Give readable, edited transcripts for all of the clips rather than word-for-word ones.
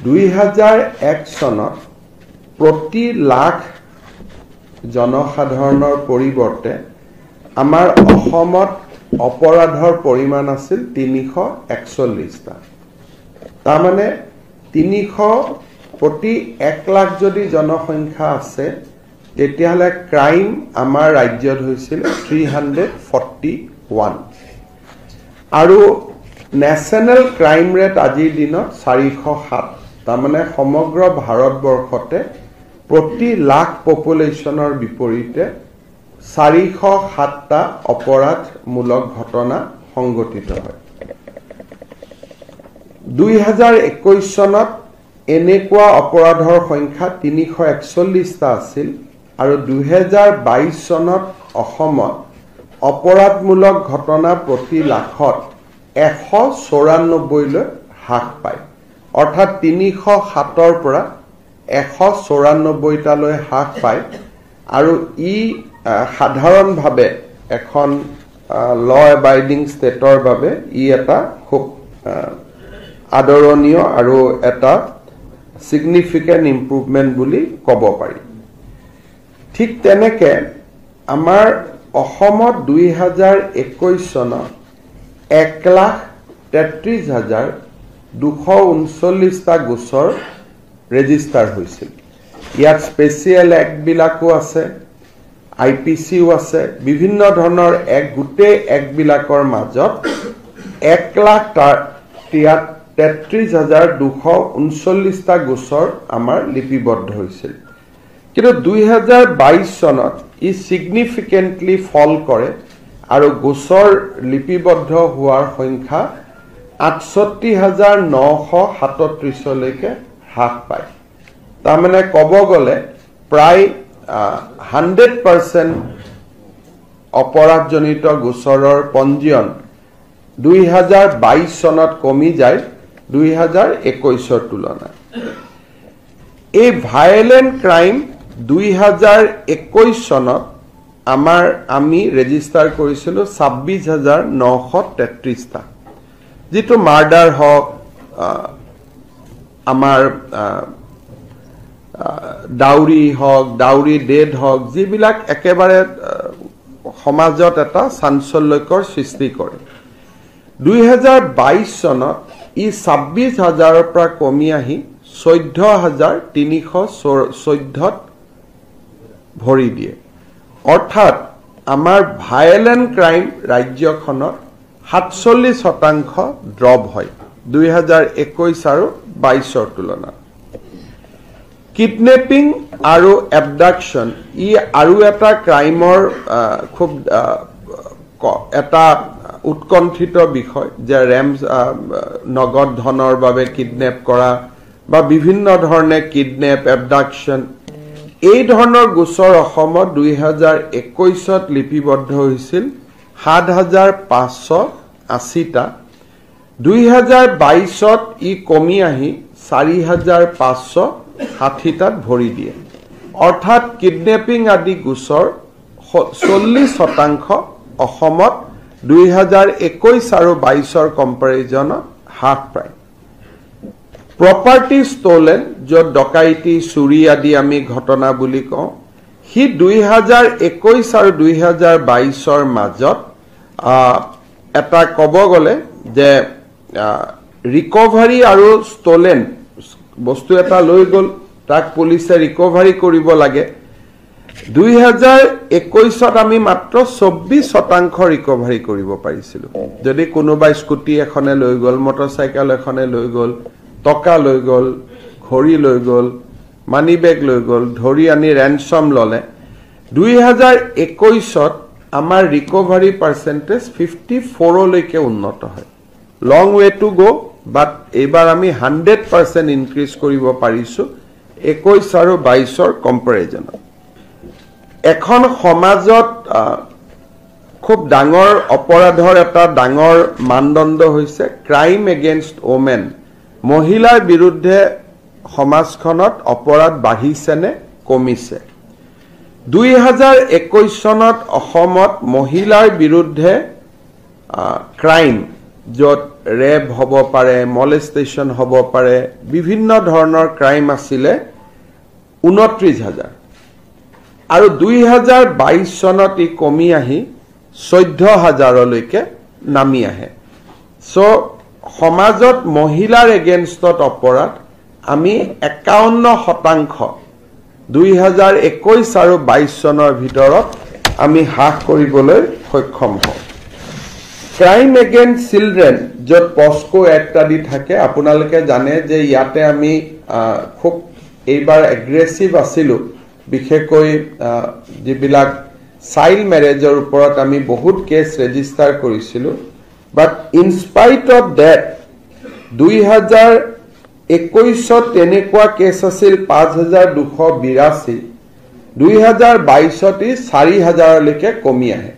2001 চনত প্ৰতি লাখ জনসাধাৰণৰ পৰিৱৰ্তে আমাৰ অসমত অপৰাধৰ পৰিমাণ আছিল 341টা তাৰমানে 300 প্ৰতি 1 লাখ যদি জনসংখ্যা আছে তেতিয়াহলে ক্ৰাইম আমাৰ ৰাজ্যত হৈছিল 341 আৰু ন্যাশনাল ক্ৰাইম ৰেট আজিৰ দিনত 407 তাৰমানে সমগ্ৰ ভাৰতবৰ্ষতে প্ৰতি লাখ পপুলেশ্যনৰ বিপৰীতে 407টা অপৰাধমূলক ঘটনা সংঘটিত হয় 2021 চনত এনেকুৱা অপৰাধৰ সংখ্যা 341টা আছিল আৰু 2022 চনত অসমত অপৰাধমূলক ঘটনা প্ৰতি লাখত 194 লৈ হ্ৰাস পায় অৰ্থাৎ 307ৰ পৰা 194 লৈ হ্ৰাস পায় আৰু ই সাধাৰণভাৱে এখন ল এবাইডিং ষ্টেটৰ বাবে ই এটা খুব আদৰণীয় আৰু এটা significant improvement বুলি ক'ব পাৰি ঠিক তেনেকে আমাৰ অসমত 2021 চনত 1,33,239টা গোচৰ ৰেজিষ্টাৰ হৈছিল ইয়াত স্পেচিয়েল এক্ট বিলাকো আছে আইপিসিও আছে বিভিন্ন ধৰণৰ এক গুটেই এক্ট বিলাকৰ মাজত 1,33,239টা গোচৰ আমাৰ লিপিবদ্ধ হৈছিল কিন্তু 2022 চনত ই সিগনিফিকেন্টলি ফল কৰে আৰু গোচৰ লিপিবদ্ধ হোৱাৰ সংখ্যা 68,937 লৈকে হ্ৰাস পায় তাৰমানে ক'ব গ'লে প্ৰায় 100% অপৰাধজনিত গোচৰৰ পঞ্জীয়ন 2022 চনত কমি যায় 2021 তুলনাত এই ভায়োলেন্ট ক্ৰাইম 2021 চনত আমি ৰেজিষ্টাৰ কৰিছিলো 26,933টা যেটো মাৰ্ডাৰ হক আমাৰ ডাউৰি হক ডাউৰি ডেড হক যিবিলাক একেবাৰে সমাজত এটা চাঞ্চল্যকৰ সৃষ্টি কৰে 2022 চনত ই 26,000ৰ পৰা কমি আহি 14,314ত ভৰি দিয়ে অৰ্থাৎ আমাৰ ভায়োলেন্ট ক্ৰাইম ৰাজ্যখনত 47% ড্ৰপ হয় 2021 আৰু 22ৰ তুলনাত কিডনেপিং আৰু এবডাকশন ই আৰু এটা ক্ৰাইমৰ খুব এটা উৎকণ্ঠিত বিষয় যে ৰেমস নগদ ধনৰ বাবে কিডনেপ কৰা বা বিভিন্ন ধৰণে কিডনেপ এবডাকশন এই ধৰণৰ গোচৰ অসমত 2021ত লিপিবদ্ধ হৈছিল 7,580টা 2022ত ই কমি আহি 4,560টাত ভৰি দিয়ে অৰ্থাৎ কিডনেপিং আদি গোচৰ 40% অসমত 2021 আৰু 22ৰ কম্পাৰিজনত হ্ৰাস পায় প্ৰপাৰ্টি ষ্টলেন য'ত ডকাইতি চুৰি আদি আমি ঘটনা বুলি কওঁ হি 2021 আৰু 2022ৰ মাজত এটা ক'ব গ'লে যে ৰিকভাৰী আৰু ষ্টলেন বস্তু এটা লৈ গ'ল তাক পুলিচে ৰিকভাৰী কৰিব লাগে 2021ত আমি মাত্ৰ 24% ৰিকভাৰী কৰিব পাৰিছিলো যদি কোনোবা স্কুটি এখনে লৈ গ'ল মটৰচাইকেল এখনে লৈ গ'ল টকা লৈ গ'ল ঘড়ী লৈ গ'ল মানি বেগ লৈ গ'ল ধৰি আনি ৰেনসম ললে 2021ত আমাৰ ৰিকভাৰী পাৰ্চেন্টেজ 54 লৈকে উন্নত হয় লং ৱে টু গো বাট এবাৰ আমি 100% ইনক্ৰিজ কৰিব পাৰিছো 21 আৰু 22ৰ কম্পাৰিজনত এখন সমাজত খুব ডাঙৰ অপৰাধৰ এটা ডাঙৰ মানদণ্ড হৈছে ক্ৰাইম এগেইনষ্ট ওমেন মহিলাৰ বিৰুদ্ধে সমাজখনত অপৰাধ বাঢ়িছে নে কমিছে 2021 চনত অসমত মহিলাৰ বিৰুদ্ধে ক্ৰাইম য'ত ৰেপ হ'ব পাৰে, মলেষ্টেশ্যন হ'ব পাৰে, বিভিন্ন ধৰণৰ ক্ৰাইম আছিলে ২৯,০০০ আৰু ২০২২ চনত ই কমি আহি ১৪,০০০লৈকে নামি আহে। সো সমাজত মহিলাৰ এগেইনষ্টত অপৰাধ আমি ৫১% ২০২১ আৰু ২২ চনৰ ভিতৰত আমি হ্ৰাস কৰিবলৈ সক্ষম হওঁ। ক্ৰাইম এগেইনষ্ট চিলড্ৰেন য'ত পস্কো এক্ট আদি থাকে, আপোনালোকে জানে যে ইয়াতে আমি খুব এইবাৰ এগ্ৰেছিভ আছিলোঁ, বিশেষকৈ যিবিলাক চাইল্ড মেৰেজৰ ওপৰত আমি বহুত কেছ ৰেজিষ্টাৰ কৰিছিলোঁ। বাট ইনস্পাইট অফ ডেট ২০২১ত তেনেকুৱা কেছ আছিল ৫,২৮২, ২০২২ত ই ৪,০০০লৈকে কমি আহে।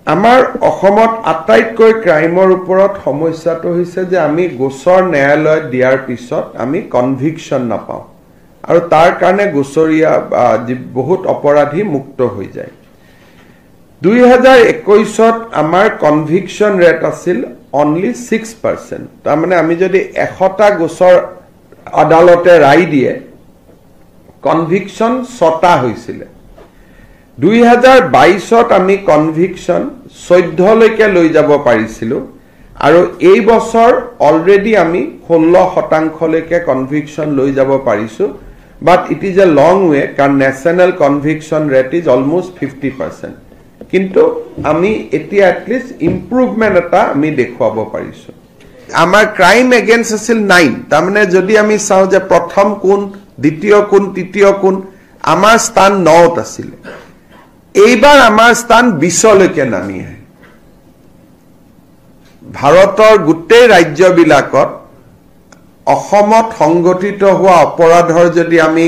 আমাৰ অসমত আটাইতকৈ ক্ৰাইমৰ ওপৰত সমস্যাটো হৈছে যে আমি গোচৰ ন্যায়ালয়ত দিয়াৰ পিছত আমি কনভিকশ্যন নাপাওঁ আৰু তাৰ কাৰণে গোচৰীয়া বহুত অপৰাধী মুক্ত হৈ যায়। ২০২১ত আমাৰ কনভিকশ্যন ৰেট আছিল অনলি 6%। তাৰমানে আমি যদি ১০০টা গোচৰ আদালতে ৰায় দিয়ে, কনভিকশ্যন ৬টা হৈছিলে। ২০২২ত আমি কনভিকশ্যন ১৪লৈকে লৈ যাব পাৰিছিলোঁ আৰু এই বছৰ অলৰেডি আমি ১৬%লৈকে কনভিকশ্যন লৈ যাব পাৰিছোঁ। But it is a long ৱে, কাৰণ national conviction rate is almost 50%। কিন্তু আমি এতিয়া এটলিষ্ট ইম্প্ৰুভমেণ্ট এটা আমি দেখুৱাব পাৰিছোঁ। আমাৰ ক্ৰাইম এগেইনষ্ট আছিল 9। তাৰমানে যদি আমি চাওঁ যে প্ৰথম কোন, দ্বিতীয় কোন, তৃতীয় কোন, আমাৰ স্থান 9ত আছিলে। এইবাৰ আমাৰ স্থান 20লৈকে নামি আহে। ভাৰতৰ গোটেই ৰাজ্যবিলাকত অসমত সংগঠিত হোৱা অপৰাধৰ যদি আমি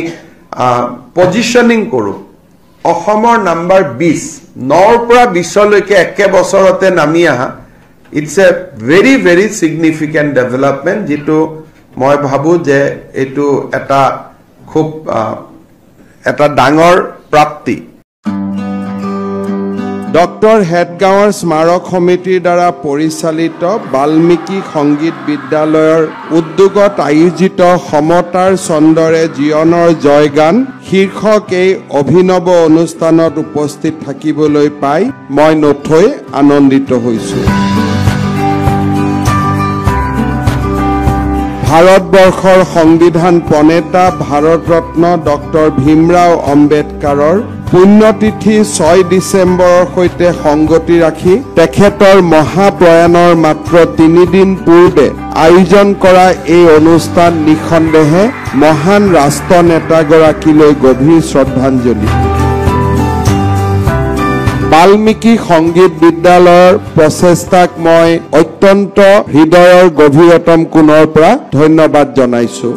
পজিশ্যনিং কৰোঁ, অসমৰ নাম্বাৰ 20, 9ৰ পৰা 20লৈকে একে বছৰতে নামি আহা, it's a very very significant development, যিটো মই ভাবোঁ যে এইটো খুব এটা ডাঙৰ প্ৰাপ্তি। ডক্টৰ হেডগাঁৱৰ স্মাৰক সমিতিৰ দ্বাৰা পৰিচালিত বাল্মীকি সংগীত বিদ্যালয়ৰ উদ্যোগত আয়োজিত সমতাৰ চন্দৰে জীৱনৰ জয়গান শীৰ্ষক এই অভিনৱ অনুষ্ঠানত উপস্থিত থাকিবলৈ পাই মই নথৈ আনন্দিত হৈছোঁ। ভাৰতবৰ্ষৰ সংবিধান প্ৰণেতা ভাৰতৰত্ন ডক্টৰ ভীমৰাও আম্বেদকাৰৰ পুণ্যতিথি 6 ডিচেম্বৰৰ সৈতে সংগতি ৰাখি তেখেতৰ মহাপ্ৰয়াণৰ মাত্ৰ 3 দিন পূৰ্বে আয়োজন কৰা এই অনুষ্ঠান নিঃসন্দেহে মহান ৰাষ্ট্ৰনেতাগৰাকীলৈ গভীৰ শ্ৰদ্ধাঞ্জলি। বাল্মীকি সংগীত বিদ্যালয়ৰ প্ৰচেষ্টাক মই অত্যন্ত হৃদয়ৰ গভীৰতম কোণৰ পৰা ধন্যবাদ জনাইছোঁ।